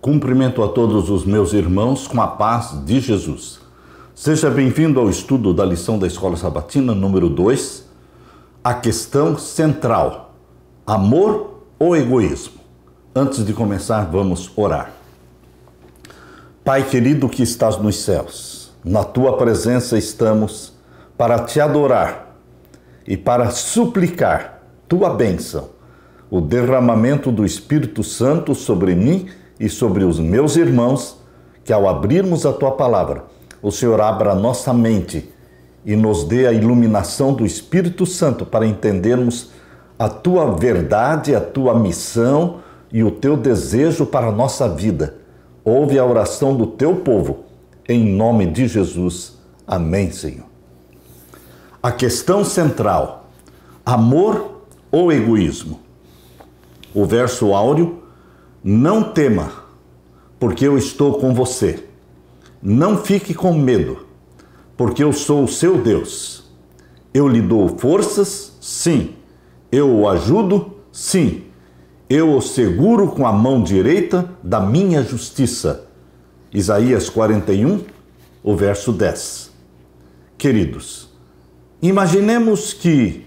Cumprimento a todos os meus irmãos com a paz de Jesus. Seja bem-vindo ao estudo da lição da Escola Sabatina número 2, a questão central, amor ou egoísmo? Antes de começar, vamos orar. Pai querido que estás nos céus, na tua presença estamos para te adorar e para suplicar tua bênção, o derramamento do Espírito Santo sobre mim e sobre os meus irmãos, que ao abrirmos a tua palavra, o Senhor abra a nossa mente e nos dê a iluminação do Espírito Santo para entendermos a tua verdade, a tua missão e o teu desejo para a nossa vida. Ouve a oração do teu povo, em nome de Jesus. Amém, Senhor. A questão central, amor ou egoísmo? O verso áureo: não tema, porque eu estou com você. Não fique com medo, porque eu sou o seu Deus. Eu lhe dou forças, sim. Eu o ajudo, sim. Eu o seguro com a mão direita da minha justiça. Isaías 41, o verso 10. Queridos, imaginemos que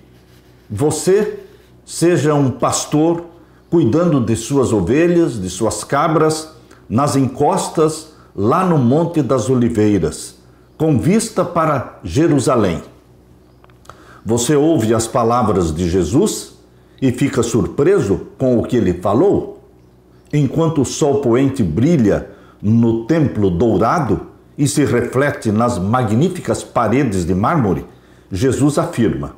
você seja um pastor cuidando de suas ovelhas, de suas cabras, nas encostas, lá no Monte das Oliveiras, com vista para Jerusalém. Você ouve as palavras de Jesus e fica surpreso com o que ele falou? Enquanto o sol poente brilha no templo dourado e se reflete nas magníficas paredes de mármore, Jesus afirma: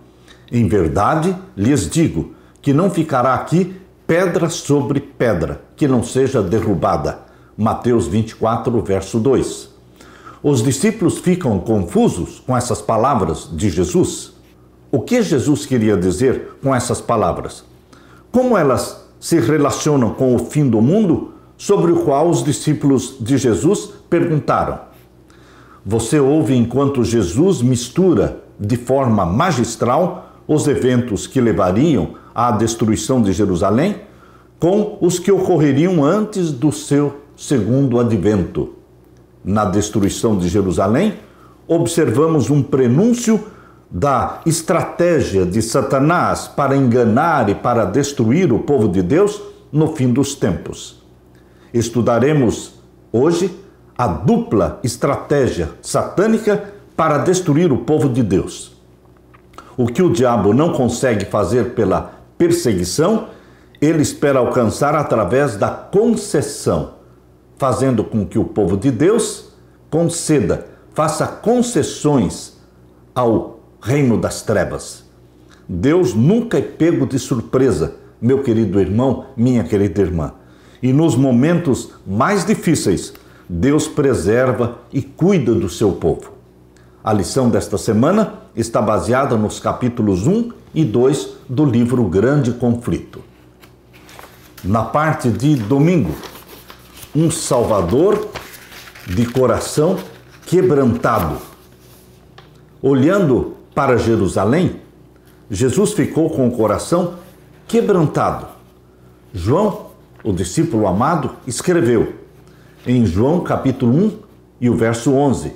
em verdade lhes digo que não ficará aqui pedra sobre pedra que não seja derrubada. Mateus 24, verso 2. Os discípulos ficam confusos com essas palavras de Jesus. O que Jesus queria dizer com essas palavras? Como elas se relacionam com o fim do mundo, sobre o qual os discípulos de Jesus perguntaram? Você ouve enquanto Jesus mistura de forma magistral os eventos que levariam à destruição de Jerusalém com os que ocorreriam antes do seu segundo advento. Na destruição de Jerusalém, observamos um prenúncio da estratégia de Satanás para enganar e para destruir o povo de Deus no fim dos tempos. Estudaremos hoje a dupla estratégia satânica para destruir o povo de Deus. O que o diabo não consegue fazer pela perseguição, ele espera alcançar através da concessão, fazendo com que o povo de Deus faça concessões ao reino das trevas. Deus nunca é pego de surpresa, meu querido irmão, minha querida irmã. E nos momentos mais difíceis, Deus preserva e cuida do seu povo. A lição desta semana está baseada nos capítulos 1 e 2 do livro Grande Conflito. Na parte de domingo, um Salvador de coração quebrantado. Olhando para Jerusalém, Jesus ficou com o coração quebrantado. João, o discípulo amado, escreveu em João capítulo 1 e o verso 11: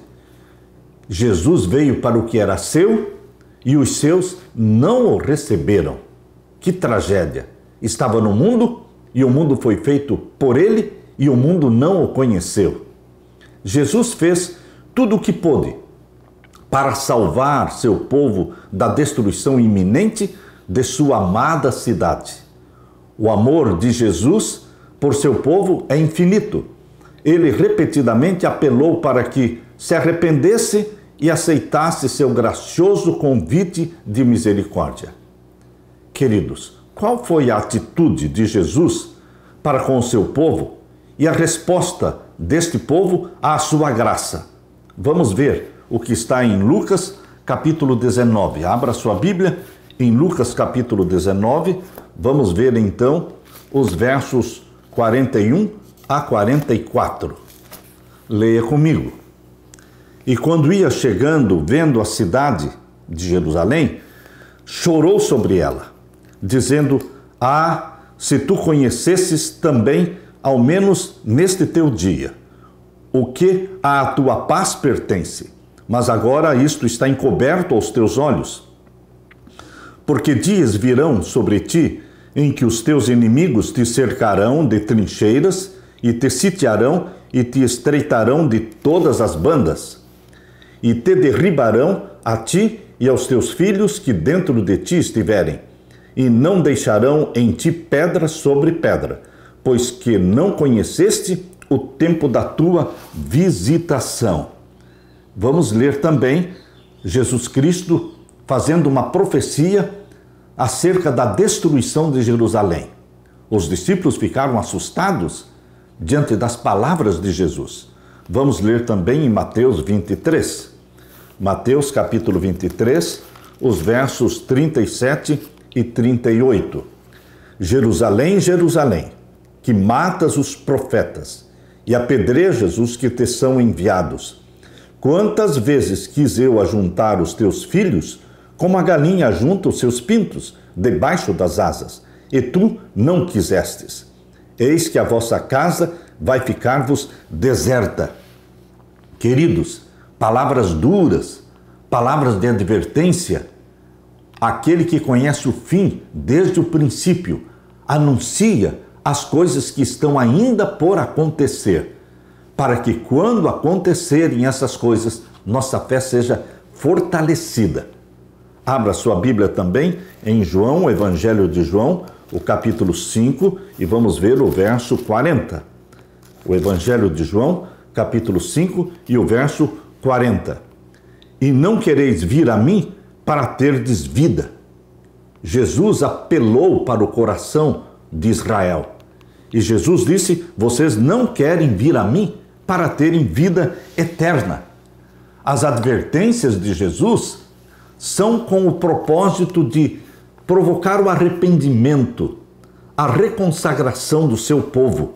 Jesus veio para o que era seu e os seus não o receberam. Que tragédia! Estava no mundo e o mundo foi feito por ele e o mundo não o conheceu. Jesus fez tudo o que pôde para salvar seu povo da destruição iminente de sua amada cidade. O amor de Jesus por seu povo é infinito. Ele repetidamente apelou para que se arrependesse e aceitasse seu gracioso convite de misericórdia. Queridos, qual foi a atitude de Jesus para com o seu povo e a resposta deste povo à sua graça? Vamos ver o que está em Lucas capítulo 19. Abra sua Bíblia em Lucas capítulo 19. Vamos ver então os versos 41 a 44. Leia comigo. E quando ia chegando, vendo a cidade de Jerusalém, chorou sobre ela, dizendo: ah, se tu conhecesses também ao menos neste teu dia, o que à tua paz pertence, mas agora isto está encoberto aos teus olhos. Porque dias virão sobre ti em que os teus inimigos te cercarão de trincheiras e te sitiarão e te estreitarão de todas as bandas, e te derribarão a ti e aos teus filhos que dentro de ti estiverem, e não deixarão em ti pedra sobre pedra, pois que não conheceste o tempo da tua visitação. Vamos ler também Jesus Cristo fazendo uma profecia acerca da destruição de Jerusalém. Os discípulos ficaram assustados diante das palavras de Jesus. Vamos ler também em Mateus 23. Mateus capítulo 23, os versos 37 e 38. Jerusalém, Jerusalém, que matas os profetas e apedrejas os que te são enviados. Quantas vezes quis eu ajuntar os teus filhos, como a galinha ajunta os seus pintos debaixo das asas, e tu não quisestes. Eis que a vossa casa vai ficar-vos deserta. Queridos, palavras duras, palavras de advertência. Aquele que conhece o fim desde o princípio anuncia as coisas que estão ainda por acontecer, para que quando acontecerem essas coisas, nossa fé seja fortalecida. Abra sua Bíblia também em João, o Evangelho de João, o capítulo 5, e vamos ver o verso 40. O Evangelho de João, capítulo 5 e o verso 40. E não quereis vir a mim para terdes vida. Jesus apelou para o coração de Israel. E Jesus disse: vocês não querem vir a mim para terem vida eterna. As advertências de Jesus são com o propósito de provocar o arrependimento, a reconsagração do seu povo.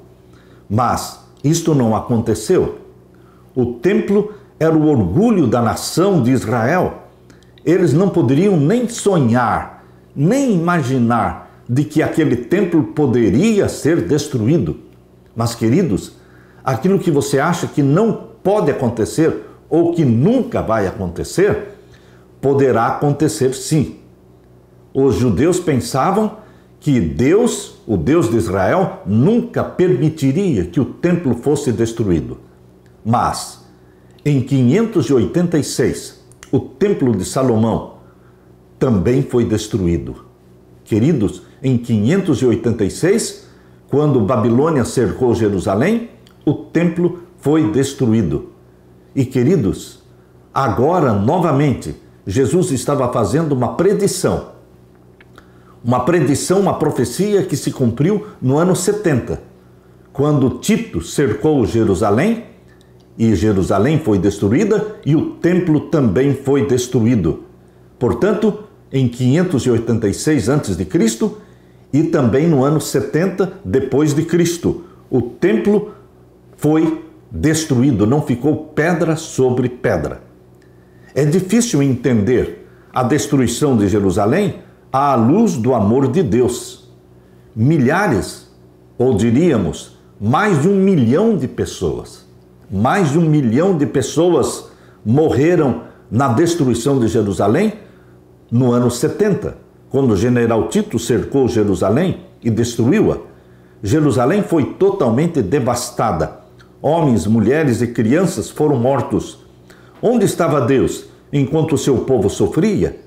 Mas isto não aconteceu. O templo era o orgulho da nação de Israel. Eles não poderiam nem sonhar, nem imaginar de que aquele templo poderia ser destruído. Mas, queridos, aquilo que você acha que não pode acontecer ou que nunca vai acontecer, poderá acontecer sim. Os judeus pensavam que Deus, o Deus de Israel, nunca permitiria que o templo fosse destruído. Mas, em 586, o templo de Salomão também foi destruído. Queridos, em 586, quando Babilônia cercou Jerusalém, o templo foi destruído. E, queridos, agora, novamente, Jesus estava fazendo uma predição, uma profecia que se cumpriu no ano 70, quando Tito cercou Jerusalém, e Jerusalém foi destruída e o templo também foi destruído. Portanto, em 586 a.C. e também no ano 70 depois de Cristo, o templo foi destruído, não ficou pedra sobre pedra. É difícil entender a destruição de Jerusalém à luz do amor de Deus. Milhares, ou diríamos, mais de 1 milhão de pessoas, morreram na destruição de Jerusalém no ano 70, quando o general Tito cercou Jerusalém e destruiu-a. Jerusalém foi totalmente devastada. Homens, mulheres e crianças foram mortos. Onde estava Deus enquanto o seu povo sofria?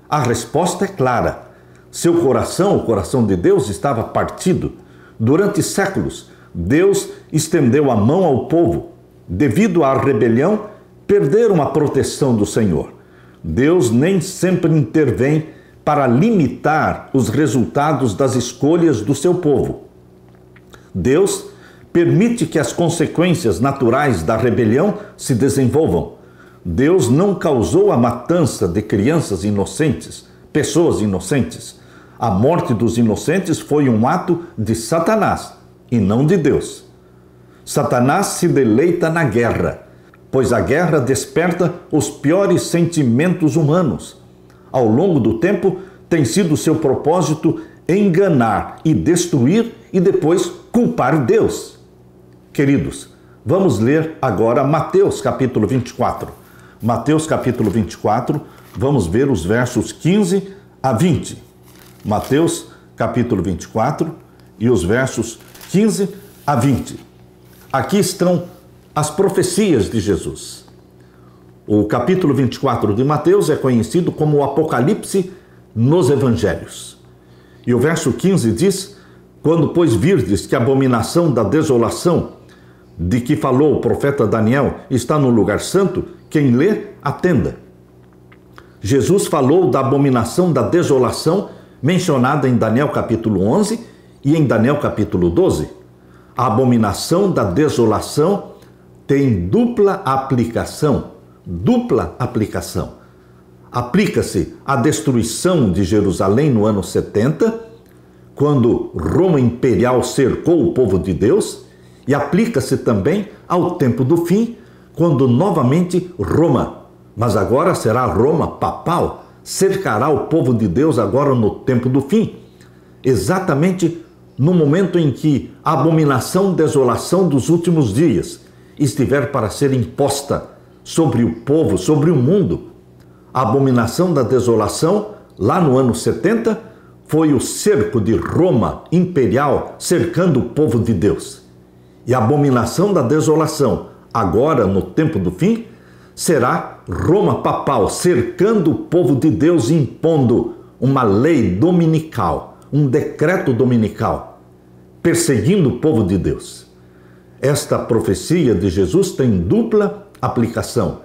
A resposta é clara. Seu coração, o coração de Deus, estava partido. Durante séculos, Deus estendeu a mão ao povo. Devido à rebelião, perderam a proteção do Senhor. Deus nem sempre intervém para limitar os resultados das escolhas do seu povo. Deus permite que as consequências naturais da rebelião se desenvolvam. Deus não causou a matança de crianças inocentes, pessoas inocentes. A morte dos inocentes foi um ato de Satanás e não de Deus. Satanás se deleita na guerra, pois a guerra desperta os piores sentimentos humanos. Ao longo do tempo, tem sido seu propósito enganar e destruir e depois culpar Deus. Queridos, vamos ler agora Mateus capítulo 24. Mateus capítulo 24, vamos ver os versos 15 a 20. Mateus capítulo 24 e os versos 15 a 20. Aqui estão as profecias de Jesus. O capítulo 24 de Mateus é conhecido como o Apocalipse nos Evangelhos. E o verso 15 diz: quando, pois, virdes que a abominação da desolação de que falou o profeta Daniel está no lugar santo, quem lê, atenda. Jesus falou da abominação da desolação mencionada em Daniel capítulo 11 e em Daniel capítulo 12. A abominação da desolação tem dupla aplicação. Dupla aplicação. Aplica-se à destruição de Jerusalém no ano 70, quando Roma imperial cercou o povo de Deus, e aplica-se também ao tempo do fim, quando novamente Roma, mas agora será Roma papal, cercará o povo de Deus agora no tempo do fim, exatamente no momento em que a abominação, desolação dos últimos dias estiver para ser imposta sobre o povo, sobre o mundo. A abominação da desolação, lá no ano 70, foi o cerco de Roma imperial cercando o povo de Deus. E a abominação da desolação, agora no tempo do fim, será Roma papal cercando o povo de Deus, impondo uma lei dominical, um decreto dominical, perseguindo o povo de Deus. Esta profecia de Jesus tem dupla aplicação.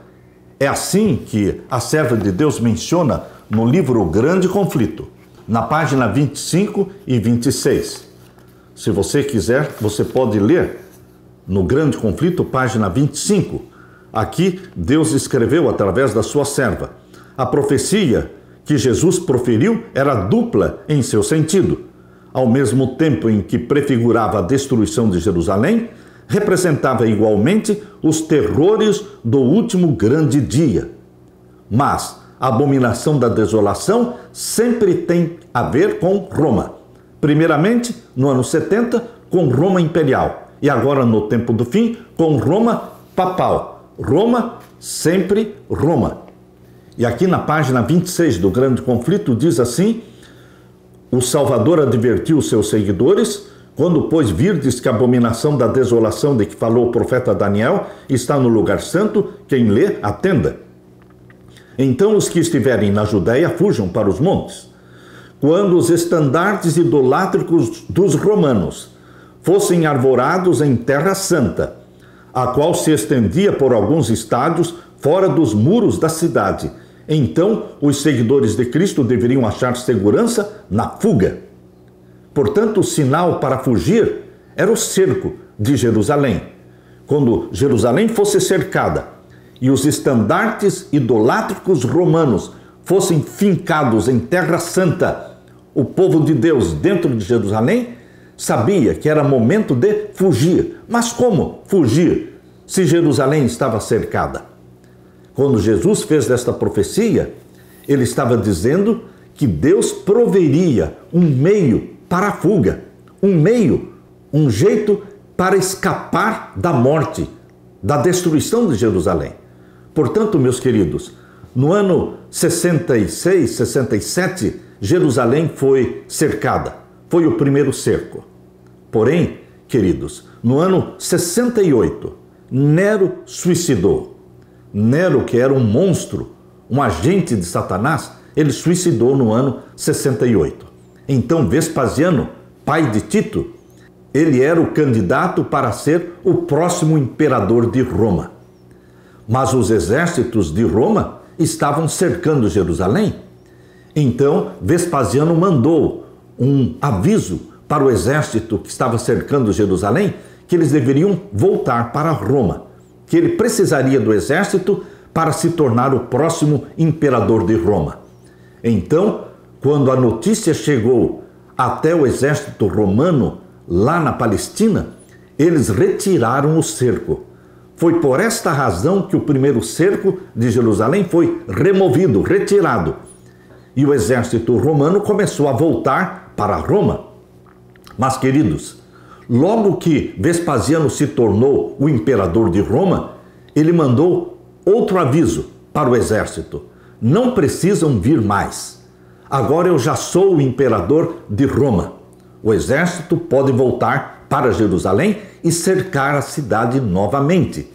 É assim que a serva de Deus menciona no livro O Grande Conflito, na página 25 e 26. Se você quiser, você pode ler no Grande Conflito, página 25. Aqui, Deus escreveu através da sua serva. A profecia que Jesus proferiu era dupla em seu sentido. Ao mesmo tempo em que prefigurava a destruição de Jerusalém, representava igualmente os terrores do último grande dia. Mas a abominação da desolação sempre tem a ver com Roma. Primeiramente, no ano 70, com Roma imperial. E agora, no tempo do fim, com Roma papal. Roma, sempre Roma. E aqui na página 26 do Grande Conflito diz assim: o Salvador advertiu os seus seguidores: quando, pois, virdes que a abominação da desolação de que falou o profeta Daniel está no lugar santo, quem lê, atenda. Então os que estiverem na Judéia fujam para os montes. Quando os estandartes idolátricos dos romanos fossem arvorados em terra santa, a qual se estendia por alguns estádios fora dos muros da cidade, então os seguidores de Cristo deveriam achar segurança na fuga. Portanto, o sinal para fugir era o cerco de Jerusalém. Quando Jerusalém fosse cercada e os estandartes idolátricos romanos fossem fincados em terra santa, o povo de Deus dentro de Jerusalém sabia que era momento de fugir. Mas como fugir se Jerusalém estava cercada? Quando Jesus fez esta profecia, ele estava dizendo que Deus proveria um meio para a fuga, um meio, um jeito para escapar da morte, da destruição de Jerusalém. Portanto, meus queridos, no ano 66, 67, Jerusalém foi cercada. Foi o primeiro cerco. Porém, queridos, no ano 68, Nero suicidou. Nero, que era um monstro, um agente de Satanás, ele suicidou no ano 68. Então, Vespasiano, pai de Tito, ele era o candidato para ser o próximo imperador de Roma. Mas os exércitos de Roma estavam cercando Jerusalém. Então, Vespasiano mandou um aviso para o exército que estava cercando Jerusalém, que eles deveriam voltar para Roma, que ele precisaria do exército para se tornar o próximo imperador de Roma. Então, quando a notícia chegou até o exército romano lá na Palestina, eles retiraram o cerco. Foi por esta razão que o primeiro cerco de Jerusalém foi removido, retirado. E o exército romano começou a voltar para Roma. Mas, queridos, Logo que Vespasiano se tornou o imperador de Roma, ele mandou outro aviso para o exército: não precisam vir mais. Agora eu já sou o imperador de Roma. O exército pode voltar para Jerusalém e cercar a cidade novamente.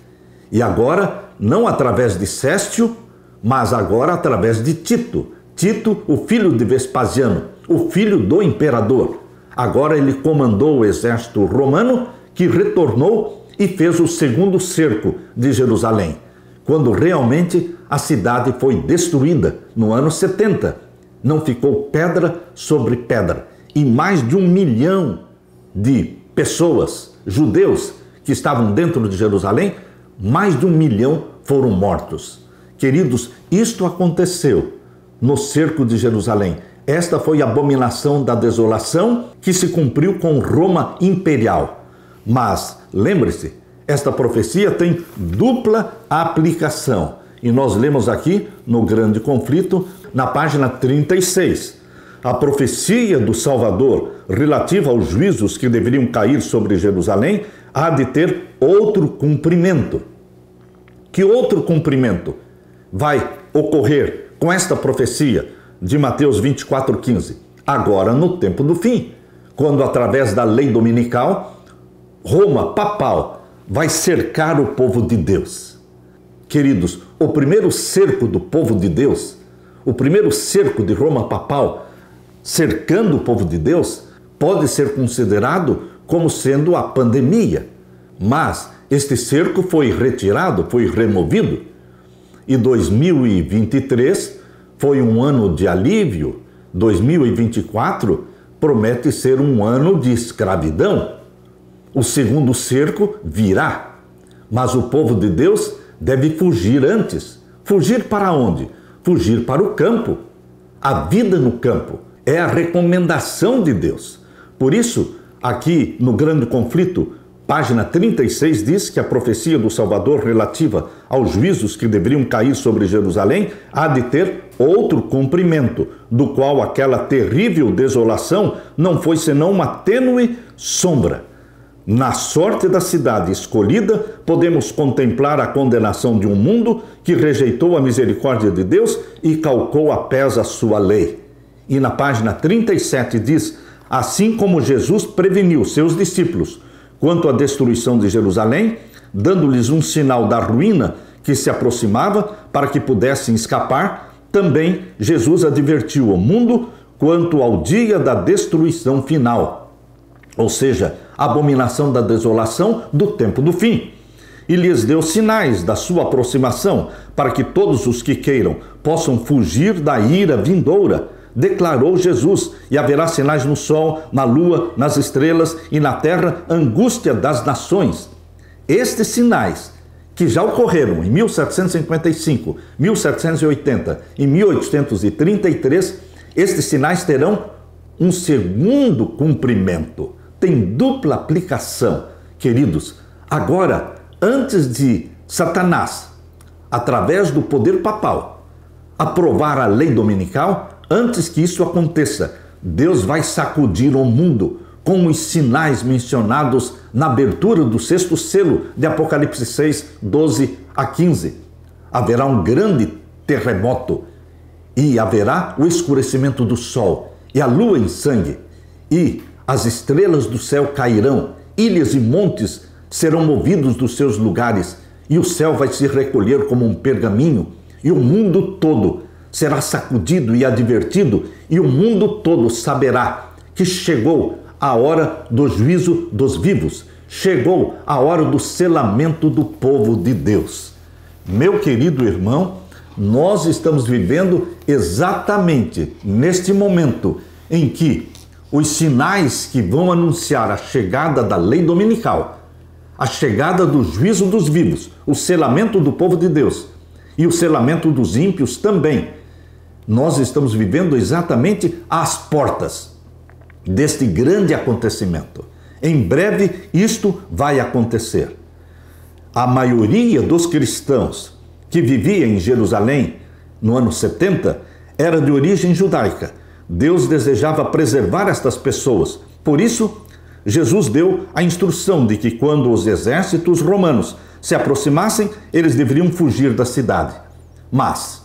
E agora, não através de Céstio, mas agora através de Tito. Tito, o filho de Vespasiano, o filho do imperador. Agora ele comandou o exército romano, que retornou e fez o segundo cerco de Jerusalém, quando realmente a cidade foi destruída no ano 70. Não ficou pedra sobre pedra. E mais de 1 milhão de pessoas, judeus, que estavam dentro de Jerusalém, mais de 1 milhão foram mortos. Queridos, isto aconteceu no cerco de Jerusalém. Esta foi a abominação da desolação que se cumpriu com Roma imperial. Mas, lembre-se, esta profecia tem dupla aplicação. E nós lemos aqui no Grande Conflito, na página 36. A profecia do Salvador relativa aos juízos que deveriam cair sobre Jerusalém há de ter outro cumprimento. Que outro cumprimento vai ocorrer com esta profecia de Mateus 24:15? Agora, no tempo do fim, quando através da lei dominical, Roma papal vai cercar o povo de Deus. Queridos, o primeiro cerco do povo de Deus, o primeiro cerco de Roma papal, cercando o povo de Deus, pode ser considerado como sendo a pandemia. Mas este cerco foi retirado, foi removido. E 2023 foi um ano de alívio. 2024 promete ser um ano de escravidão. O segundo cerco virá. Mas o povo de Deus deve fugir antes. Fugir para onde? Fugir para o campo. A vida no campo é a recomendação de Deus. Por isso, aqui no Grande Conflito, página 36, diz que a profecia do Salvador relativa aos juízos que deveriam cair sobre Jerusalém há de ter outro cumprimento, do qual aquela terrível desolação não foi senão uma tênue sombra. Na sorte da cidade escolhida, podemos contemplar a condenação de um mundo que rejeitou a misericórdia de Deus e calcou a pés a sua lei. E na página 37 diz: assim como Jesus preveniu seus discípulos quanto à destruição de Jerusalém, dando-lhes um sinal da ruína que se aproximava para que pudessem escapar, também Jesus advertiu o mundo quanto ao dia da destruição final, ou seja, a abominação da desolação do tempo do fim. E lhes deu sinais da sua aproximação, para que todos os que queiram possam fugir da ira vindoura, declarou Jesus, e haverá sinais no sol, na lua, nas estrelas e na terra, angústia das nações. Estes sinais, que já ocorreram em 1755, 1780 e 1833, estes sinais terão um segundo cumprimento. Tem dupla aplicação. Queridos, agora, antes de Satanás, através do poder papal, aprovar a lei dominical, antes que isso aconteça, Deus vai sacudir o mundo com os sinais mencionados na abertura do 6º selo de Apocalipse 6, 12 a 15. Haverá um grande terremoto e haverá o escurecimento do sol e a lua em sangue, e as estrelas do céu cairão, ilhas e montes serão movidos dos seus lugares, e o céu vai se recolher como um pergaminho, e o mundo todo será sacudido e advertido, e o mundo todo saberá que chegou a hora do juízo dos vivos, chegou a hora do selamento do povo de Deus. Meu querido irmão, nós estamos vivendo exatamente neste momento em que os sinais que vão anunciar a chegada da lei dominical, a chegada do juízo dos vivos, o selamento do povo de Deus e o selamento dos ímpios também, nós estamos vivendo exatamente às portas deste grande acontecimento. Em breve isto vai acontecer. A maioria dos cristãos que vivia em Jerusalém no ano 70 era de origem judaica. Deus desejava preservar estas pessoas. Por isso, Jesus deu a instrução de que quando os exércitos romanos se aproximassem, eles deveriam fugir da cidade. Mas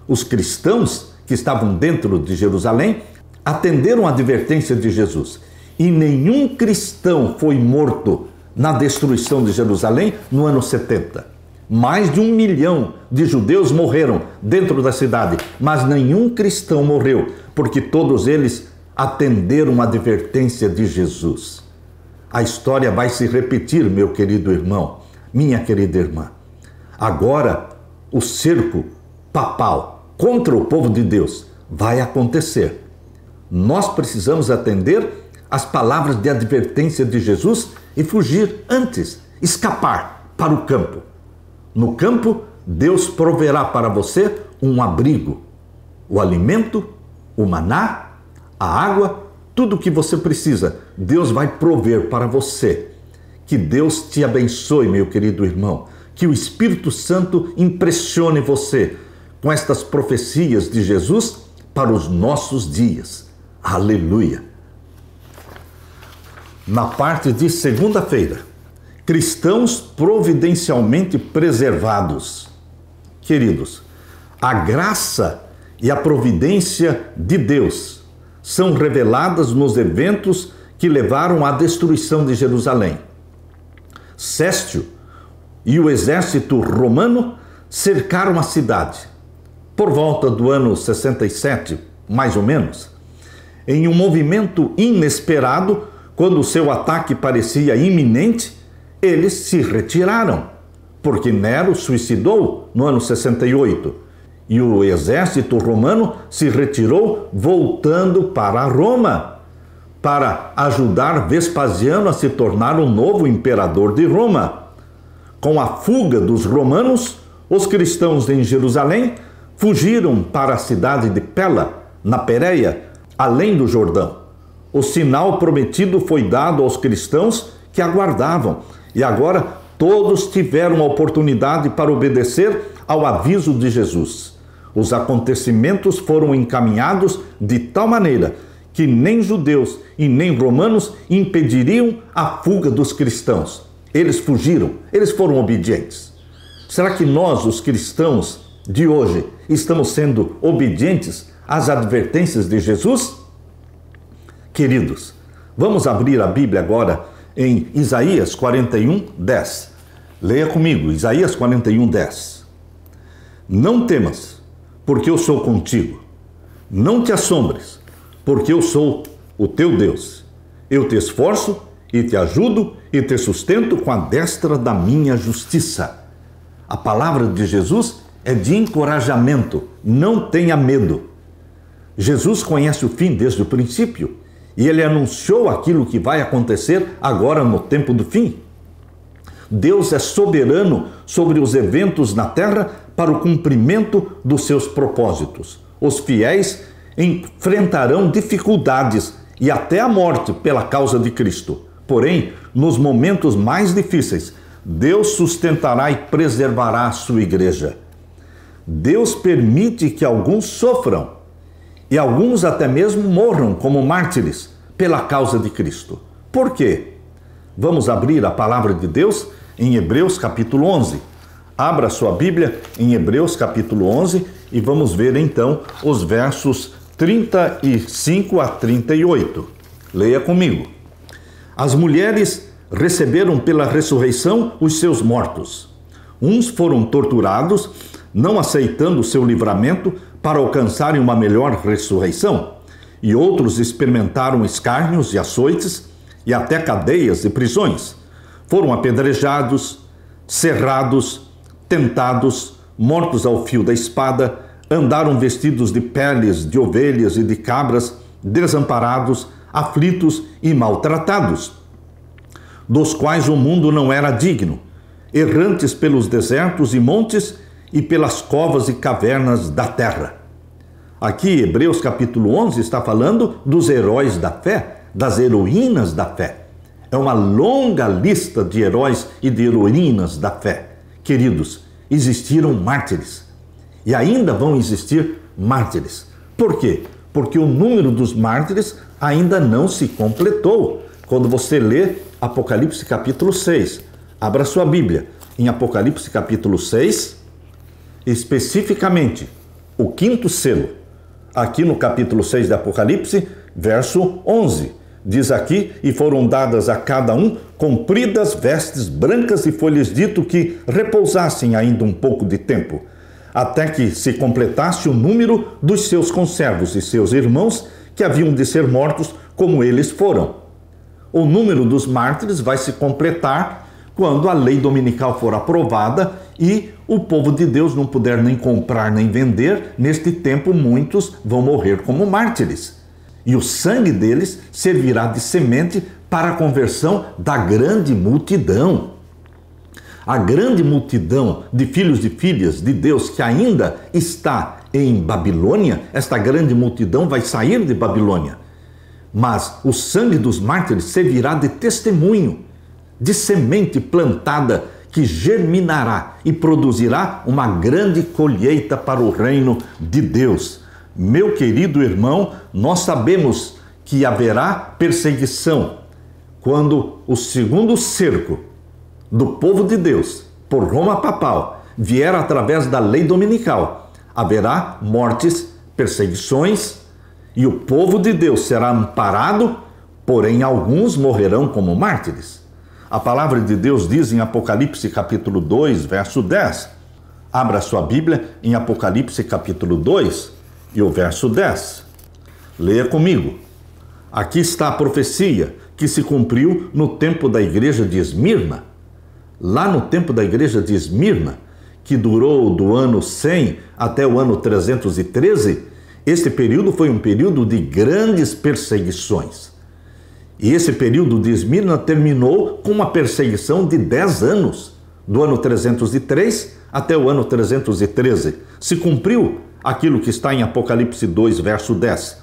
os cristãos que estavam dentro de Jerusalém atenderam a advertência de Jesus. E nenhum cristão foi morto na destruição de Jerusalém no ano 70. Mais de 1 milhão de judeus morreram dentro da cidade, mas nenhum cristão morreu, porque todos eles atenderam a advertência de Jesus. A história vai se repetir, meu querido irmão, minha querida irmã. Agora, o cerco papal contra o povo de Deus vai acontecer. Nós precisamos atender as palavras de advertência de Jesus e fugir antes, escapar para o campo. No campo, Deus proverá para você um abrigo, o alimento, o maná, a água, tudo o que você precisa, Deus vai prover para você. Que Deus te abençoe, meu querido irmão. Que o Espírito Santo impressione você com estas profecias de Jesus para os nossos dias. Aleluia! Na parte de segunda-feira, cristãos providencialmente preservados. Queridos, a graça e a providência de Deus são reveladas nos eventos que levaram à destruição de Jerusalém. Céstio e o exército romano cercaram a cidade. Por volta do ano 67, mais ou menos, em um movimento inesperado, quando o seu ataque parecia iminente, eles se retiraram, porque Nero suicidou no ano 68 e o exército romano se retirou voltando para Roma, para ajudar Vespasiano a se tornar o novo imperador de Roma. Com a fuga dos romanos, os cristãos em Jerusalém fugiram para a cidade de Pela, na Pérea, além do Jordão. O sinal prometido foi dado aos cristãos que aguardavam, e agora todos tiveram a oportunidade para obedecer ao aviso de Jesus. Os acontecimentos foram encaminhados de tal maneira que nem judeus e nem romanos impediriam a fuga dos cristãos. Eles fugiram, eles foram obedientes. Será que nós, os cristãos de hoje, estamos sendo obedientes às advertências de Jesus? Queridos, vamos abrir a Bíblia agora em Isaías 41, 10. Leia comigo, Isaías 41, 10. Não temas, porque eu sou contigo. Não te assombres, porque eu sou o teu Deus. Eu te esforço e te ajudo e te sustento com a destra da minha justiça. A palavra de Jesus é de encorajamento. Não tenha medo. Jesus conhece o fim desde o princípio e ele anunciou aquilo que vai acontecer agora no tempo do fim. Deus é soberano sobre os eventos na terra para o cumprimento dos seus propósitos. Os fiéis enfrentarão dificuldades e até a morte pela causa de Cristo. Porém, nos momentos mais difíceis, Deus sustentará e preservará a sua igreja. Deus permite que alguns sofram e alguns até mesmo morram como mártires pela causa de Cristo. Por quê? Vamos abrir a palavra de Deus em Hebreus capítulo 11. Abra sua Bíblia em Hebreus capítulo 11 e vamos ver então os versos 35 a 38. Leia comigo. As mulheres receberam pela ressurreição os seus mortos. Uns foram torturados, não aceitando o seu livramento para alcançarem uma melhor ressurreição, e outros experimentaram escárnios e açoites e até cadeias e prisões. Foram apedrejados, serrados, tentados, mortos ao fio da espada, andaram vestidos de peles de ovelhas e de cabras, desamparados, aflitos e maltratados, dos quais o mundo não era digno, errantes pelos desertos e montes e pelas covas e cavernas da terra. Aqui, Hebreus capítulo 11 está falando dos heróis da fé, das heroínas da fé. É uma longa lista de heróis e de heroínas da fé. Queridos, existiram mártires e ainda vão existir mártires. Por quê? Porque o número dos mártires ainda não se completou. quando você lê Apocalipse capítulo 6. Abra sua Bíblia em Apocalipse capítulo 6, especificamente o quinto selo. Aqui no capítulo 6 de Apocalipse, verso 11. Diz aqui: e foram dadas a cada um compridas vestes brancas, e foi-lhes dito que repousassem ainda um pouco de tempo, até que se completasse o número dos seus conservos e seus irmãos, que haviam de ser mortos como eles foram. O número dos mártires vai se completar quando a lei dominical for aprovada e o povo de Deus não puder nem comprar nem vender. Neste tempo, muitos vão morrer como mártires. E o sangue deles servirá de semente para a conversão da grande multidão. A grande multidão de filhos e filhas de Deus que ainda está em Babilônia, esta grande multidão vai sair de Babilônia. Mas o sangue dos mártires servirá de testemunho, de semente plantada que germinará e produzirá uma grande colheita para o reino de Deus. Meu querido irmão, nós sabemos que haverá perseguição quando o segundo cerco do povo de Deus por Roma papal vier através da lei dominical. Haverá mortes, perseguições, e o povo de Deus será amparado, porém alguns morrerão como mártires. A palavra de Deus diz em Apocalipse capítulo 2, verso 10. Abra sua Bíblia em Apocalipse capítulo 2 e o verso 10. Leia comigo. Aqui está a profecia que se cumpriu no tempo da igreja de Esmirna. Lá no tempo da igreja de Esmirna, que durou do ano 100 até o ano 313, este período foi um período de grandes perseguições. E esse período de Esmirna terminou com uma perseguição de 10 anos, do ano 303 até o ano 313. Se cumpriu aquilo que está em Apocalipse 2, verso 10.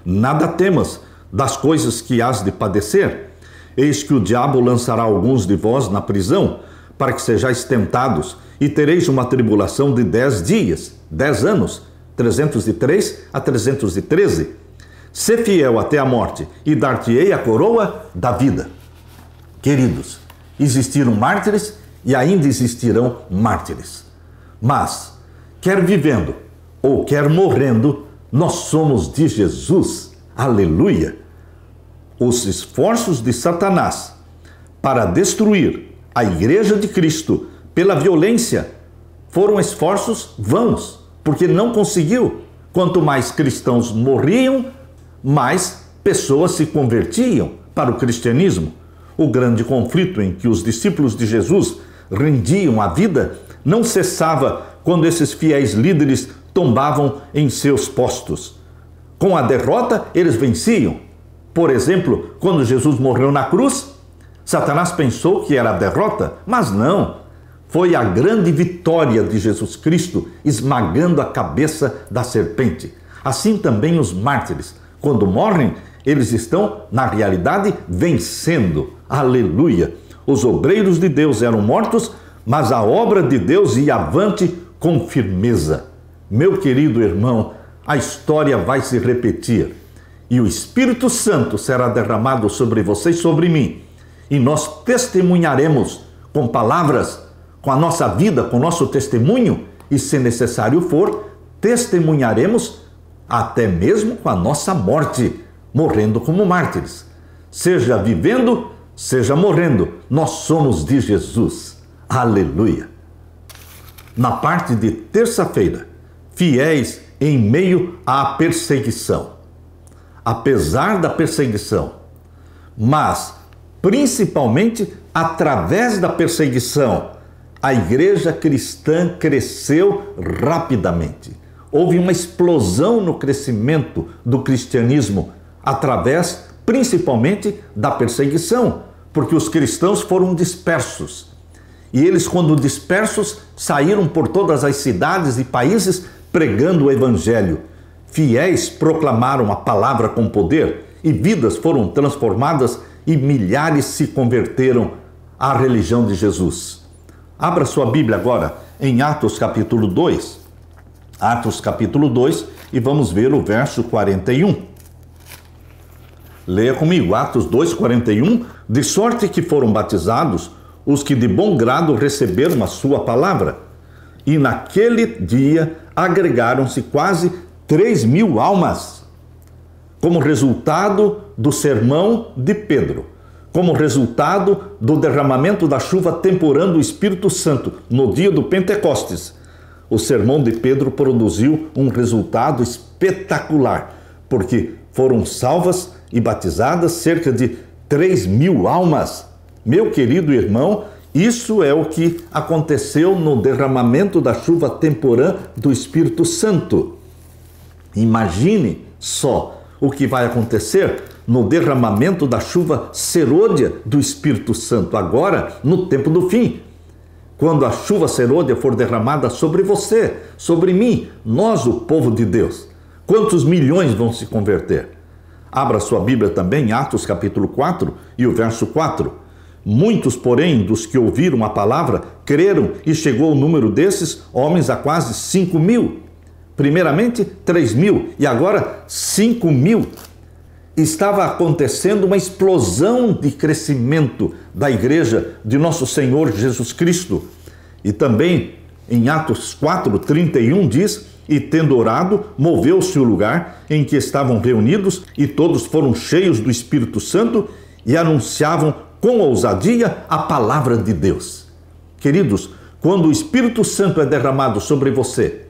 Nada temas das coisas que hás de padecer. Eis que o diabo lançará alguns de vós na prisão, para que sejais tentados, e tereis uma tribulação de 10 dias, 10 anos, 303 a 313. Sê fiel até a morte, e dar-te-ei a coroa da vida. Queridos, existiram mártires e ainda existirão mártires. Mas, quer vivendo ou quer morrendo, nós somos de Jesus. Aleluia! Os esforços de Satanás para destruir a igreja de Cristo pela violência foram esforços vãos, porque não conseguiu. Quanto mais cristãos morriam, mais pessoas se convertiam para o cristianismo. O grande conflito em que os discípulos de Jesus rendiam a vida não cessava quando esses fiéis líderes tombavam em seus postos. Com a derrota, eles venciam. Por exemplo, quando Jesus morreu na cruz, Satanás pensou que era a derrota, mas não. Foi a grande vitória de Jesus Cristo esmagando a cabeça da serpente. Assim também os mártires, quando morrem, eles estão, na realidade, vencendo. Aleluia! Os obreiros de Deus eram mortos, mas a obra de Deus ia avante com firmeza. Meu querido irmão, a história vai se repetir e o Espírito Santo será derramado sobre você e sobre mim. E nós testemunharemos com palavras, com a nossa vida, com o nosso testemunho, e se necessário for, testemunharemos até mesmo com a nossa morte, morrendo como mártires. Seja vivendo, seja morrendo, nós somos de Jesus. Aleluia! Na parte de terça-feira, fiéis em meio à perseguição. Apesar da perseguição, mas principalmente através da perseguição, a igreja cristã cresceu rapidamente. Houve uma explosão no crescimento do cristianismo através principalmente da perseguição, porque os cristãos foram dispersos. E eles, quando dispersos, saíram por todas as cidades e países pregando o evangelho. Fiéis proclamaram a palavra com poder e vidas foram transformadas e milhares se converteram à religião de Jesus. Abra sua Bíblia agora em Atos capítulo 2. Atos capítulo 2 e vamos ver o verso 41. Leia comigo, Atos 2:41, de sorte que foram batizados os que de bom grado receberam a sua palavra. E naquele dia agregaram-se quase 3.000 almas, como resultado do sermão de Pedro, como resultado do derramamento da chuva temporã do Espírito Santo no dia do Pentecostes. O sermão de Pedro produziu um resultado espetacular, porque foram salvas e batizadas cerca de 3.000 almas. Meu querido irmão, isso é o que aconteceu no derramamento da chuva temporã do Espírito Santo. Imagine só o que vai acontecer no derramamento da chuva serôdia do Espírito Santo, agora no tempo do fim. Quando a chuva serôdia for derramada sobre você, sobre mim, nós, o povo de Deus, quantos milhões vão se converter? Abra sua Bíblia também, Atos capítulo 4 e o verso 4. Muitos, porém, dos que ouviram a palavra, creram e chegou o número desses homens a quase 5.000. Primeiramente 3.000 e agora 5.000. Estava acontecendo uma explosão de crescimento da igreja de nosso Senhor Jesus Cristo. E também em Atos 4:31 diz: e tendo orado, moveu-se o lugar em que estavam reunidos, e todos foram cheios do Espírito Santo e anunciavam com ousadia a palavra de Deus. Queridos, quando o Espírito Santo é derramado sobre você,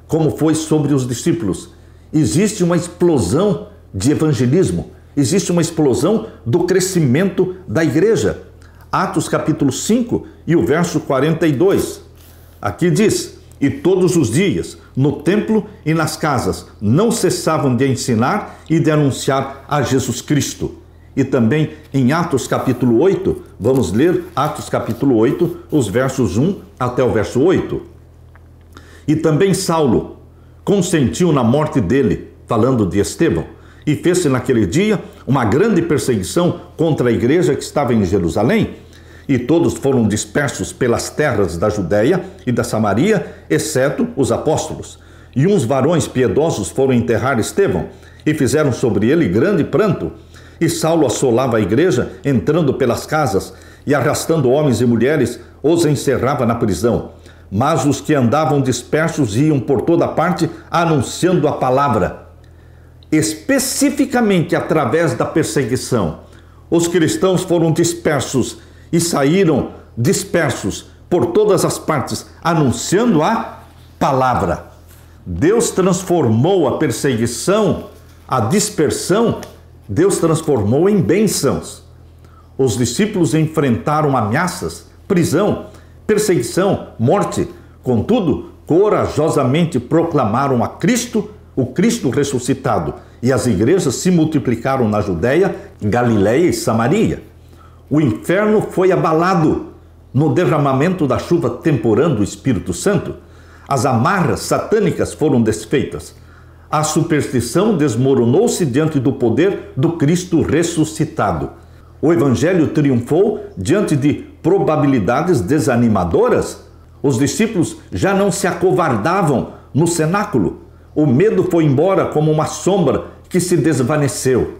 como foi sobre os discípulos, existe uma explosão de evangelismo, existe uma explosão do crescimento da igreja. Atos capítulo 5 e o verso 42. Aqui diz: e todos os dias, no templo e nas casas, não cessavam de ensinar e de anunciar a Jesus Cristo. E também em Atos capítulo 8, vamos ler Atos capítulo 8, os versos 1 até o verso 8. E também Saulo consentiu na morte dele, falando de Estevão, e fez-se naquele dia uma grande perseguição contra a igreja que estava em Jerusalém, e todos foram dispersos pelas terras da Judéia e da Samaria, exceto os apóstolos. E uns varões piedosos foram enterrar Estevão, e fizeram sobre ele grande pranto. E Saulo assolava a igreja, entrando pelas casas, e arrastando homens e mulheres, os encerrava na prisão. Mas os que andavam dispersos iam por toda parte, anunciando a palavra. Especificamente através da perseguição, os cristãos foram dispersos e saíram dispersos por todas as partes, anunciando a palavra. Deus transformou a perseguição, a dispersão, Deus transformou em bênçãos. Os discípulos enfrentaram ameaças, prisão, perseguição, morte. Contudo, corajosamente proclamaram a Cristo, o Cristo ressuscitado, e as igrejas se multiplicaram na Judéia, Galiléia e Samaria. O inferno foi abalado no derramamento da chuva temporã do Espírito Santo. As amarras satânicas foram desfeitas. A superstição desmoronou-se diante do poder do Cristo ressuscitado. O Evangelho triunfou diante de probabilidades desanimadoras. Os discípulos já não se acovardavam no cenáculo. O medo foi embora como uma sombra que se desvaneceu.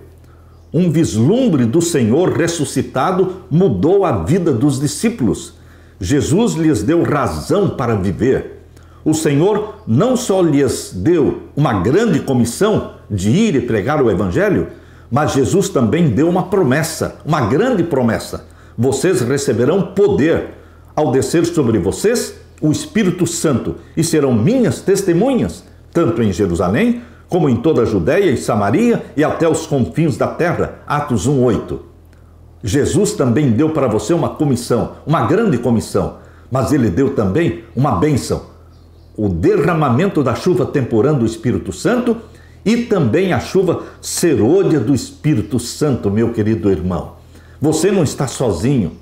Um vislumbre do Senhor ressuscitado mudou a vida dos discípulos. Jesus lhes deu razão para viver. O Senhor não só lhes deu uma grande comissão de ir e pregar o Evangelho, mas Jesus também deu uma promessa, uma grande promessa. Vocês receberão poder ao descer sobre vocês o Espírito Santo e serão minhas testemunhas, tanto em Jerusalém, como em toda a Judéia e Samaria e até os confins da terra. Atos 1:8. Jesus também deu para você uma comissão, uma grande comissão, mas ele deu também uma bênção. O derramamento da chuva temporã do Espírito Santo e também a chuva serôdia do Espírito Santo, meu querido irmão. Você não está sozinho.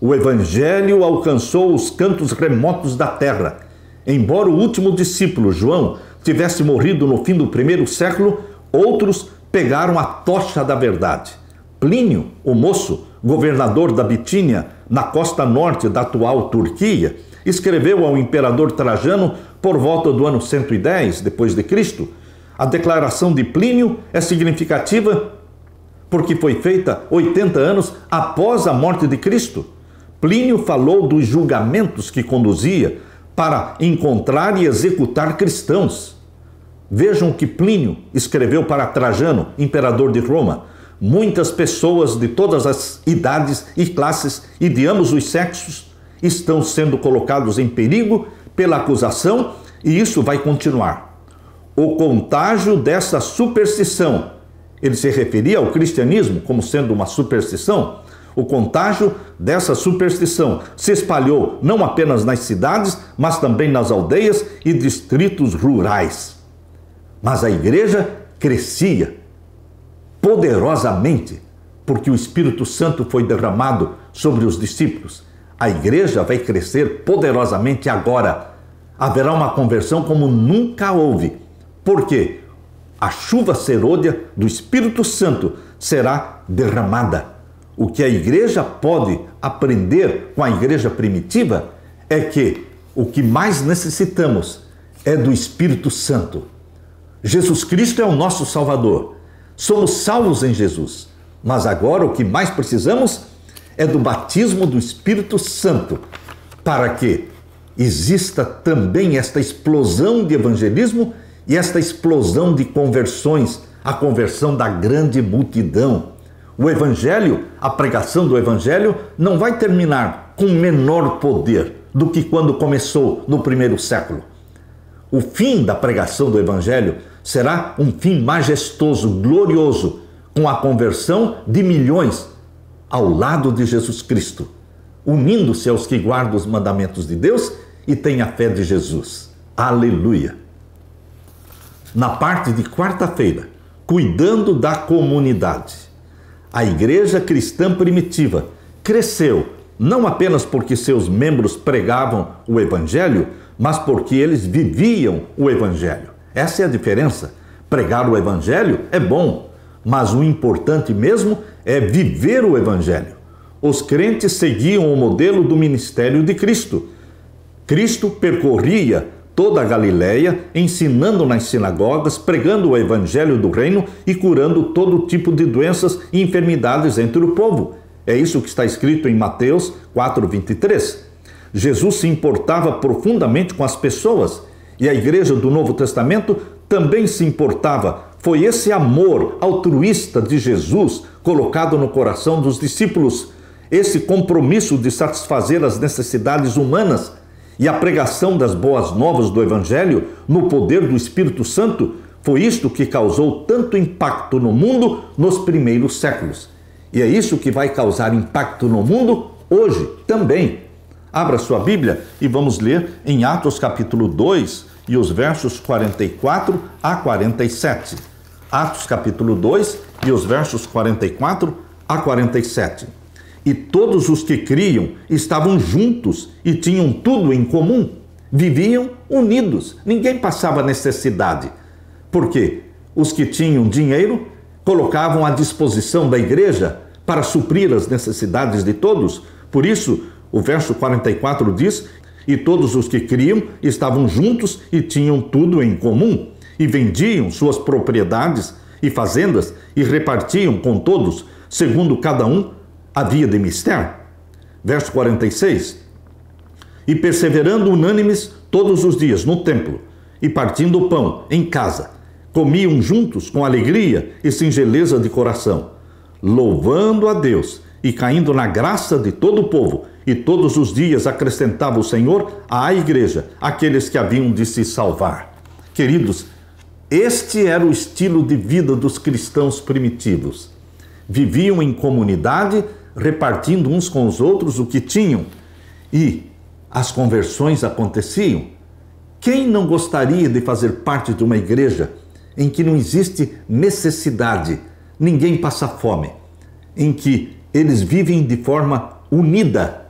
O Evangelho alcançou os cantos remotos da terra. Embora o último discípulo, João, tivesse morrido no fim do primeiro século, outros pegaram a tocha da verdade. Plínio, o moço, governador da Bitínia, na costa norte da atual Turquia, escreveu ao imperador Trajano por volta do ano 110 depois de Cristo. A declaração de Plínio é significativa porque foi feita 80 anos após a morte de Cristo. Plínio falou dos julgamentos que conduzia para encontrar e executar cristãos. Vejam o que Plínio escreveu para Trajano, imperador de Roma. Muitas pessoas de todas as idades e classes e de ambos os sexos estão sendo colocados em perigo pela acusação, e isso vai continuar. O contágio dessa superstição, ele se referia ao cristianismo como sendo uma superstição. O contágio dessa superstição se espalhou não apenas nas cidades, mas também nas aldeias e distritos rurais. Mas a igreja crescia poderosamente, porque o Espírito Santo foi derramado sobre os discípulos. A igreja vai crescer poderosamente agora. Haverá uma conversão como nunca houve. Por quê? A chuva serôdia do Espírito Santo será derramada. O que a igreja pode aprender com a igreja primitiva é que o que mais necessitamos é do Espírito Santo. Jesus Cristo é o nosso Salvador. Somos salvos em Jesus. Mas agora o que mais precisamos é do batismo do Espírito Santo, para que exista também esta explosão de evangelismo e esta explosão de conversões, a conversão da grande multidão. O Evangelho, a pregação do Evangelho, não vai terminar com menor poder do que quando começou no primeiro século. O fim da pregação do Evangelho será um fim majestoso, glorioso, com a conversão de milhões ao lado de Jesus Cristo, unindo-se aos que guardam os mandamentos de Deus e têm a fé de Jesus. Aleluia! Na parte de quarta-feira, cuidando da comunidade, a igreja cristã primitiva cresceu, não apenas porque seus membros pregavam o Evangelho, mas porque eles viviam o Evangelho. Essa é a diferença. Pregar o Evangelho é bom, mas o importante mesmo é viver o Evangelho. Os crentes seguiam o modelo do ministério de Cristo. Cristo percorria toda a Galileia, ensinando nas sinagogas, pregando o Evangelho do Reino e curando todo tipo de doenças e enfermidades entre o povo. É isso que está escrito em Mateus 4:23. Jesus se importava profundamente com as pessoas e a igreja do Novo Testamento também se importava. Foi esse amor altruísta de Jesus colocado no coração dos discípulos, esse compromisso de satisfazer as necessidades humanas e a pregação das boas novas do Evangelho no poder do Espírito Santo, foi isto que causou tanto impacto no mundo nos primeiros séculos. E é isso que vai causar impacto no mundo hoje também. Abra sua Bíblia e vamos ler em Atos capítulo 2 e os versos 44 a 47. Atos capítulo 2 e os versos 44 a 47. E todos os que criam estavam juntos e tinham tudo em comum. Viviam unidos, ninguém passava necessidade. Porque os que tinham dinheiro colocavam à disposição da igreja para suprir as necessidades de todos. Por isso, o verso 44 diz: e todos os que criam estavam juntos e tinham tudo em comum, e vendiam suas propriedades e fazendas e repartiam com todos, segundo cada um havia de mister. Verso 46. E perseverando unânimes todos os dias no templo, e partindo o pão em casa, comiam juntos com alegria e singeleza de coração, louvando a Deus e caindo na graça de todo o povo. E todos os dias acrescentava o Senhor à igreja aqueles que haviam de se salvar. Queridos, este era o estilo de vida dos cristãos primitivos. Viviam em comunidade, repartindo uns com os outros o que tinham, e as conversões aconteciam. Quem não gostaria de fazer parte de uma igreja em que não existe necessidade, ninguém passa fome, em que eles vivem de forma unida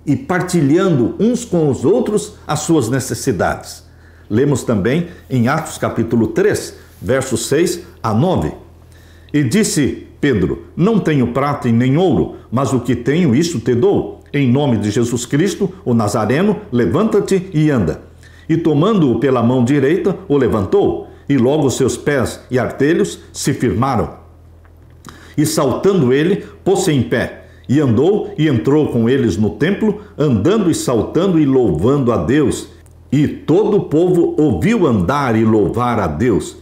e partilhando uns com os outros as suas necessidades? Lemos também em Atos capítulo 3, versos 6 a 9. E disse Pedro: não tenho prata e nem ouro, mas o que tenho, isso te dou. Em nome de Jesus Cristo, o Nazareno, levanta-te e anda. E tomando-o pela mão direita, o levantou, e logo seus pés e artelhos se firmaram. E saltando ele, pôs-se em pé, e andou e entrou com eles no templo, andando e saltando e louvando a Deus. E todo o povo ouviu andar e louvar a Deus.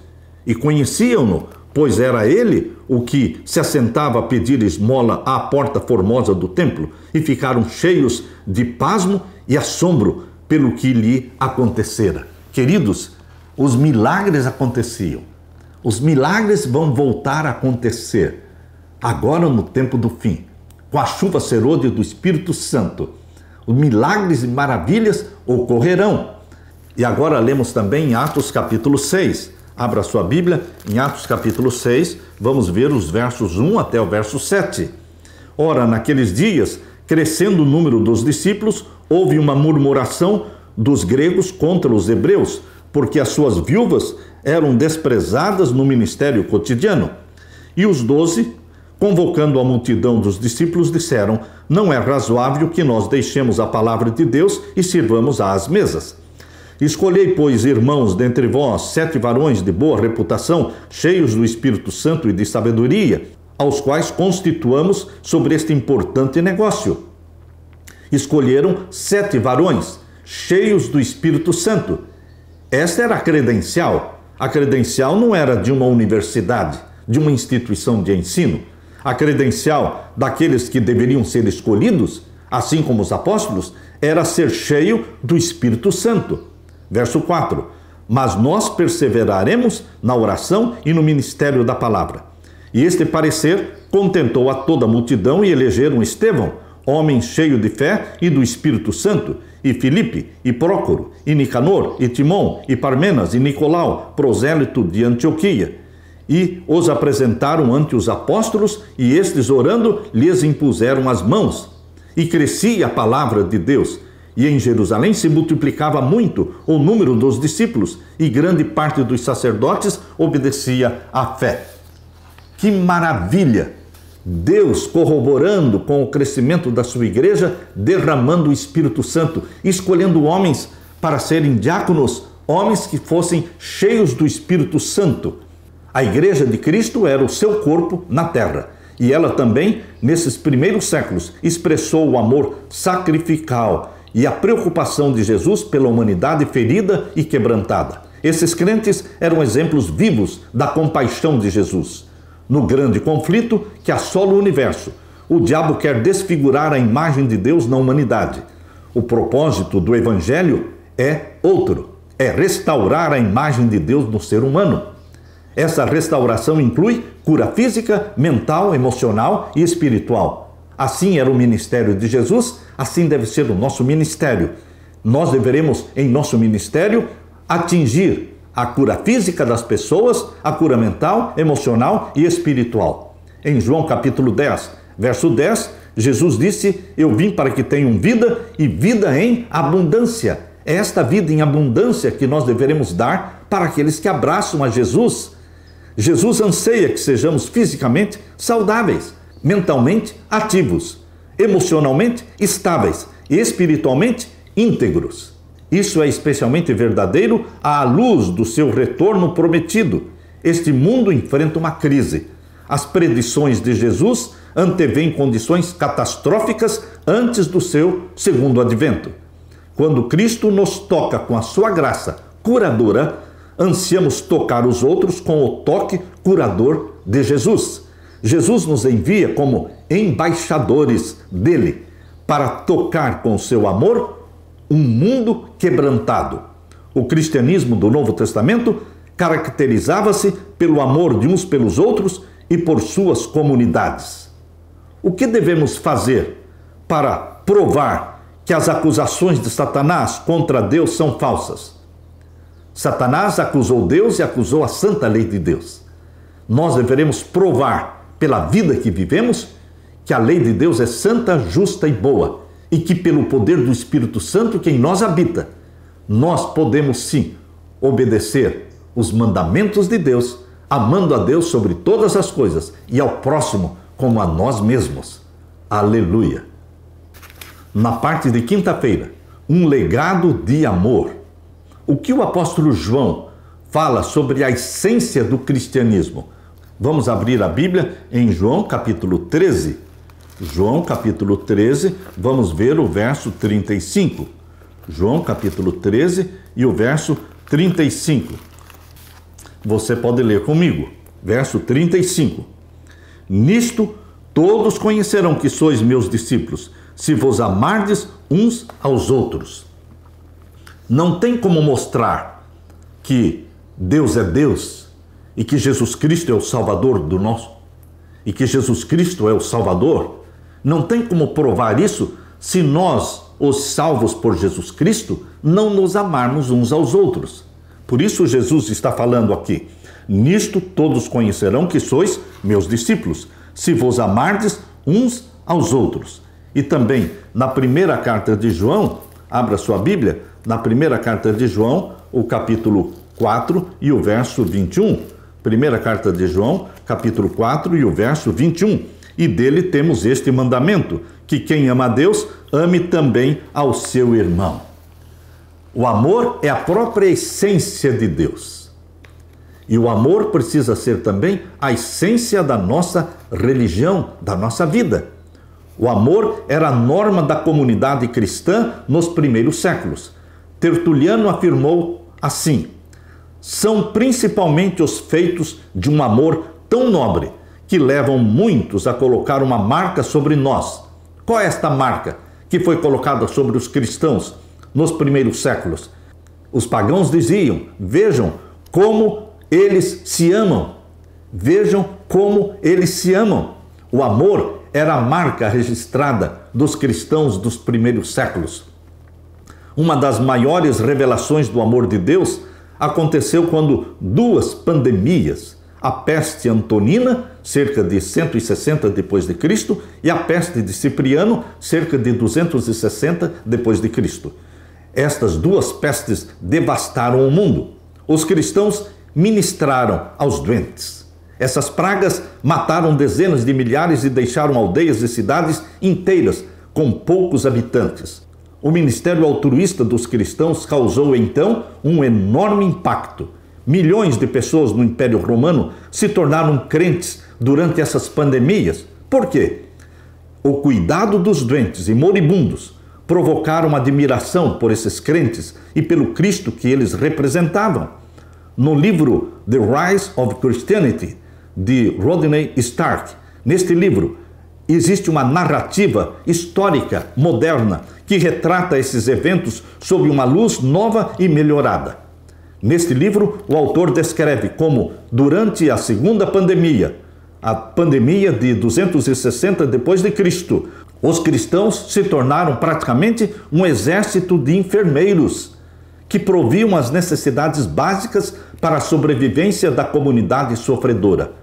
E conheciam-no, pois era ele o que se assentava a pedir esmola à porta formosa do templo, e ficaram cheios de pasmo e assombro pelo que lhe acontecera. Queridos, os milagres aconteciam. Os milagres vão voltar a acontecer agora no tempo do fim, com a chuva serôdia do Espírito Santo. Os milagres e maravilhas ocorrerão. E agora lemos também em Atos capítulo 6. Abra sua Bíblia, em Atos capítulo 6, vamos ver os versos 1 até o verso 7. Ora, naqueles dias, crescendo o número dos discípulos, houve uma murmuração dos gregos contra os hebreus, porque as suas viúvas eram desprezadas no ministério cotidiano. E os 12, convocando a multidão dos discípulos, disseram: não é razoável que nós deixemos a palavra de Deus e sirvamos às mesas. Escolhei, pois, irmãos, dentre vós, 7 varões de boa reputação, cheios do Espírito Santo e de sabedoria, aos quais constituamos sobre este importante negócio. Escolheram 7 varões, cheios do Espírito Santo. Esta era a credencial. A credencial não era de uma universidade, de uma instituição de ensino. A credencial daqueles que deveriam ser escolhidos, assim como os apóstolos, era ser cheio do Espírito Santo. Verso 4. Mas nós perseveraremos na oração e no ministério da palavra. E este parecer contentou a toda a multidão, e elegeram Estevão, homem cheio de fé e do Espírito Santo, e Filipe, e Prócoro, e Nicanor, e Timon, e Parmenas, e Nicolau, prosélito de Antioquia. E os apresentaram ante os apóstolos, e estes, orando, lhes impuseram as mãos. E crescia a palavra de Deus. E em Jerusalém se multiplicava muito o número dos discípulos, e grande parte dos sacerdotes obedecia à fé. Que maravilha! Deus corroborando com o crescimento da sua igreja, derramando o Espírito Santo, escolhendo homens para serem diáconos, homens que fossem cheios do Espírito Santo. A igreja de Cristo era o seu corpo na terra, e ela também, nesses primeiros séculos, expressou o amor sacrificial e a preocupação de Jesus pela humanidade ferida e quebrantada. Esses crentes eram exemplos vivos da compaixão de Jesus. No grande conflito que assola o universo, o diabo quer desfigurar a imagem de Deus na humanidade. O propósito do Evangelho é outro, é restaurar a imagem de Deus no ser humano. Essa restauração inclui cura física, mental, emocional e espiritual. Assim era o ministério de Jesus, assim deve ser o nosso ministério. Nós deveremos, em nosso ministério, atingir a cura física das pessoas, a cura mental, emocional e espiritual. Em João capítulo 10, verso 10, Jesus disse: eu vim para que tenham vida e vida em abundância. É esta vida em abundância que nós deveremos dar para aqueles que abraçam a Jesus. Jesus anseia que sejamos fisicamente saudáveis, mentalmente ativos, emocionalmente estáveis e espiritualmente íntegros. Isso é especialmente verdadeiro à luz do seu retorno prometido. Este mundo enfrenta uma crise. As predições de Jesus antevêm condições catastróficas antes do seu segundo advento. Quando Cristo nos toca com a sua graça curadora, ansiamos tocar os outros com o toque curador de Jesus. Jesus nos envia como embaixadores dele para tocar com o seu amor um mundo quebrantado. O cristianismo do Novo Testamento caracterizava-se pelo amor de uns pelos outros e por suas comunidades. O que devemos fazer para provar que as acusações de Satanás contra Deus são falsas? Satanás acusou Deus e acusou a santa lei de Deus. Nós deveremos provar pela vida que vivemos que a lei de Deus é santa, justa e boa, e que pelo poder do Espírito Santo que em nós habita, nós podemos sim obedecer os mandamentos de Deus, amando a Deus sobre todas as coisas e ao próximo como a nós mesmos. Aleluia! Na parte de quinta-feira, um legado de amor. O que o apóstolo João fala sobre a essência do cristianismo? Vamos abrir a Bíblia em João capítulo 13. João capítulo 13, vamos ver o verso 35. João capítulo 13 e o verso 35. Você pode ler comigo. Verso 35. Nisto todos conhecerão que sois meus discípulos, se vos amardes uns aos outros. Não tem como mostrar que Deus é Deus e que Jesus Cristo é o Salvador do nosso, e que Jesus Cristo é o Salvador. Não tem como provar isso se nós, os salvos por Jesus Cristo, não nos amarmos uns aos outros. Por isso Jesus está falando aqui: nisto todos conhecerão que sois meus discípulos, se vos amardes uns aos outros. E também na primeira carta de João, abra sua Bíblia, na primeira carta de João, o capítulo 4 e o verso 21. Primeira carta de João, capítulo 4 e o verso 21. E dele temos este mandamento, que quem ama a Deus, ame também ao seu irmão. O amor é a própria essência de Deus. E o amor precisa ser também a essência da nossa religião, da nossa vida. O amor era a norma da comunidade cristã nos primeiros séculos. Tertuliano afirmou assim: são principalmente os feitos de um amor tão nobre que levam muitos a colocar uma marca sobre nós. Qual é esta marca que foi colocada sobre os cristãos nos primeiros séculos? Os pagãos diziam: vejam como eles se amam. Vejam como eles se amam. O amor era a marca registrada dos cristãos dos primeiros séculos. Uma das maiores revelações do amor de Deus aconteceu quando duas pandemias, a peste antonina, cerca de 160 depois de Cristo, e a peste de Cipriano, cerca de 260 depois de Cristo. Estas duas pestes devastaram o mundo. Os cristãos ministraram aos doentes. Essas pragas mataram dezenas de milhares e deixaram aldeias e cidades inteiras com poucos habitantes. O ministério altruísta dos cristãos causou então um enorme impacto. Milhões de pessoas no Império Romano se tornaram crentes durante essas pandemias. Por quê? O cuidado dos doentes e moribundos provocaram admiração por esses crentes e pelo Cristo que eles representavam. No livro The Rise of Christianity, de Rodney Stark, neste livro existe uma narrativa histórica moderna que retrata esses eventos sob uma luz nova e melhorada. Neste livro, o autor descreve como, durante a segunda pandemia, a pandemia de 260 depois de Cristo, os cristãos se tornaram praticamente um exército de enfermeiros que proviam as necessidades básicas para a sobrevivência da comunidade sofredora.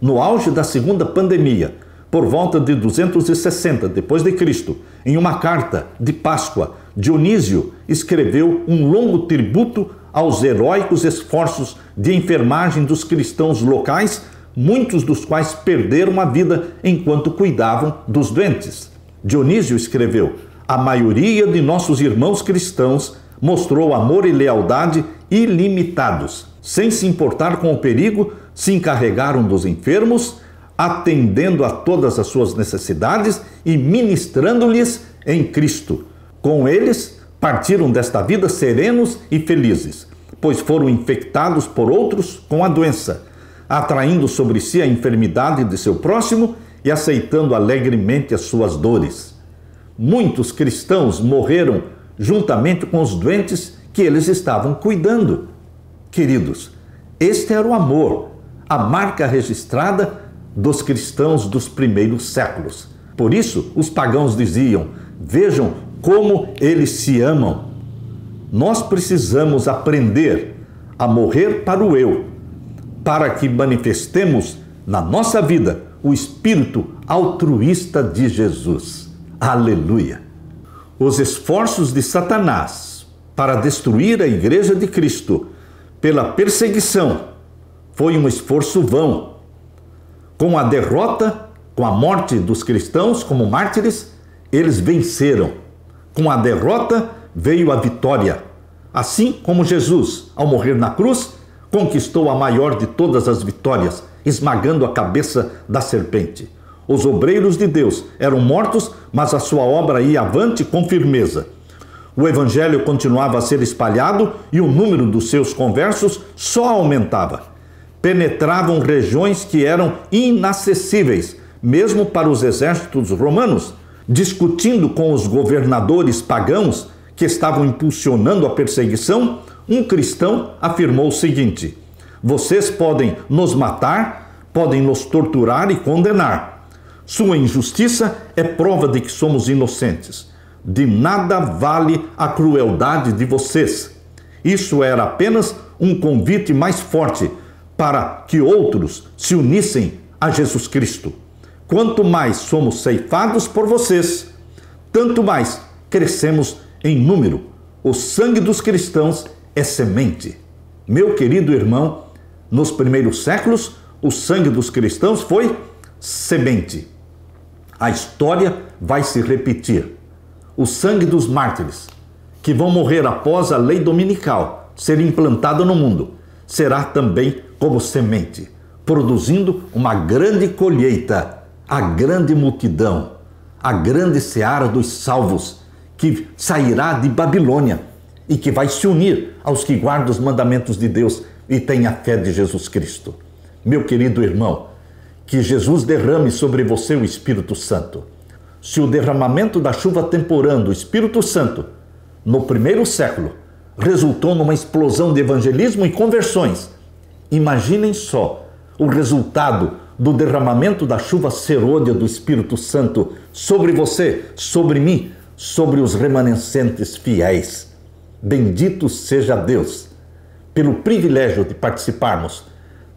No auge da segunda pandemia, por volta de 260 depois de Cristo, em uma carta de Páscoa, Dionísio escreveu um longo tributo aos heróicos esforços de enfermagem dos cristãos locais, muitos dos quais perderam a vida enquanto cuidavam dos doentes. Dionísio escreveu: a maioria de nossos irmãos cristãos mostrou amor e lealdade ilimitados. Sem se importar com o perigo, se encarregaram dos enfermos, atendendo a todas as suas necessidades e ministrando-lhes em Cristo. Com eles, partiram desta vida serenos e felizes, pois foram infectados por outros com a doença, atraindo sobre si a enfermidade de seu próximo e aceitando alegremente as suas dores. Muitos cristãos morreram juntamente com os doentes que eles estavam cuidando. Queridos, este era o amor, a marca registrada dos cristãos dos primeiros séculos. Por isso, os pagãos diziam: vejam como eles se amam. Nós precisamos aprender a morrer para o eu, para que manifestemos na nossa vida o espírito altruísta de Jesus. Aleluia! Os esforços de Satanás para destruir a Igreja de Cristo pela perseguição foi um esforço vão. Com a derrota, com a morte dos cristãos como mártires, eles venceram. Com a derrota veio a vitória. Assim como Jesus, ao morrer na cruz, conquistou a maior de todas as vitórias, esmagando a cabeça da serpente. Os obreiros de Deus eram mortos, mas a sua obra ia avante com firmeza. O evangelho continuava a ser espalhado e o número dos seus conversos só aumentava. Penetravam regiões que eram inacessíveis, mesmo para os exércitos romanos. Discutindo com os governadores pagãos que estavam impulsionando a perseguição, um cristão afirmou o seguinte: vocês podem nos matar, podem nos torturar e condenar. Sua injustiça é prova de que somos inocentes. De nada vale a crueldade de vocês. Isso era apenas um convite mais forte para que outros se unissem a Jesus Cristo. Quanto mais somos ceifados por vocês, tanto mais crescemos em número. O sangue dos cristãos é semente. Meu querido irmão, nos primeiros séculos, o sangue dos cristãos foi semente. A história vai se repetir. O sangue dos mártires, que vão morrer após a lei dominical ser implantada no mundo, será também como semente, produzindo uma grande colheita, a grande multidão, a grande seara dos salvos, que sairá de Babilônia e que vai se unir aos que guardam os mandamentos de Deus e têm a fé de Jesus Cristo. Meu querido irmão, que Jesus derrame sobre você o Espírito Santo. Se o derramamento da chuva temporã do Espírito Santo no primeiro século resultou numa explosão de evangelismo e conversões, imaginem só o resultado do derramamento da chuva serôdia do Espírito Santo sobre você, sobre mim, sobre os remanescentes fiéis. Bendito seja Deus pelo privilégio de participarmos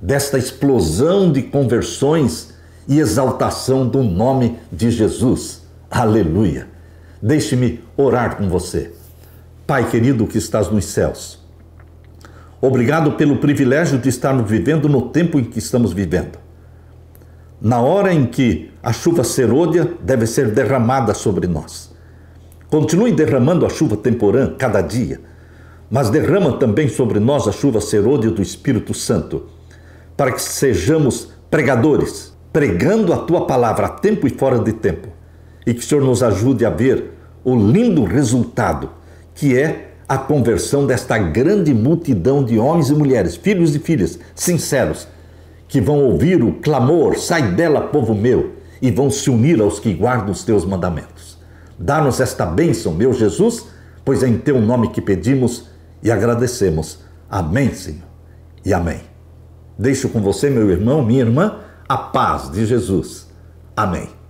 desta explosão de conversões e exaltação do nome de Jesus. Aleluia! Deixe-me orar com você. Pai querido que estás nos céus, obrigado pelo privilégio de estarmos vivendo no tempo em que estamos vivendo. Na hora em que a chuva serôdia deve ser derramada sobre nós. Continue derramando a chuva temporã cada dia, mas derrama também sobre nós a chuva serôdia do Espírito Santo, para que sejamos pregadores, pregando a Tua palavra a tempo e fora de tempo, e que o Senhor nos ajude a ver o lindo resultado, que é a conversão desta grande multidão de homens e mulheres, filhos e filhas sinceros, que vão ouvir o clamor, sai dela, povo meu, e vão se unir aos que guardam os Teus mandamentos. Dá-nos esta bênção, meu Jesus, pois é em Teu nome que pedimos e agradecemos. Amém, Senhor, e amém. Deixo com você, meu irmão, minha irmã, a paz de Jesus. Amém.